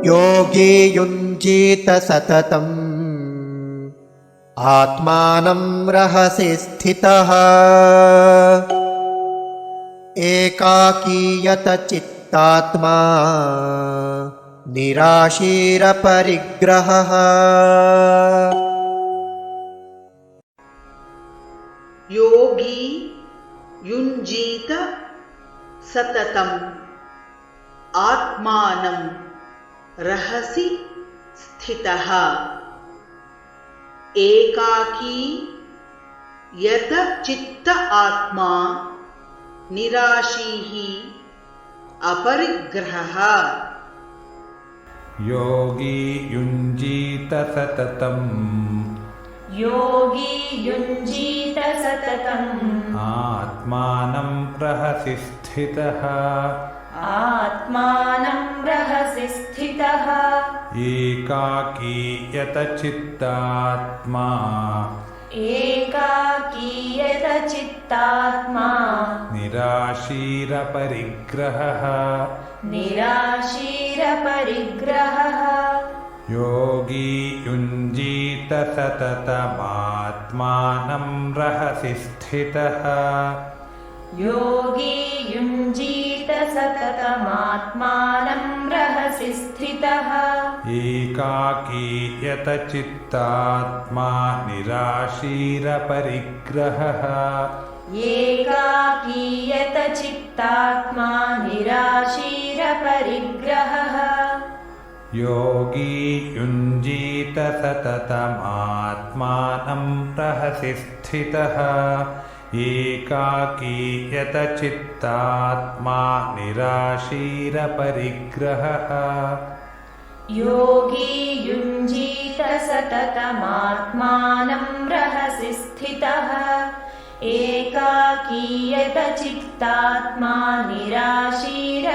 योगी युञ्जीत सततम् आत्मानं रहसि स्थितः एकाकीयत चित्तात्मा निराशीरपरिग्रहः। योगी युञ्जीत सततम् आत्मानं रहसि स्थितः एकाकी यत चित्त आत्मा निराशीः अपरिग्रहः। योगी युञ्जीत सततम् योगी युञ्जीत सततम् आत्मानं रहसि स्थितः आत्मानं रहसि स्थितः एकाकी यत चित्तात्मा एकाकीयत चित्तात्मा निराशीरपरिग्रहः निराशीरपरिग्रहः। योगी युञ्जीत सततमात्मानं रहसि स्थितः योगी युञ्जीत सततमात्मानं रहसि स्थितः एकाकी यत चित्तात्मा निराशीरपरिग्रहः एकाकीयत चित्तात्मा निराशीरपरिग्रहः। योगी युञ्जीत सततमात्मानं रहसि स्थितः एकाकी यत चित्तात्मा निराशीरपरिग्रहः योगी युञ्जीत सततमात्मानं रहसि स्थितः एकाकीयत चित्तात्मा निराशीरपरिग्रहः।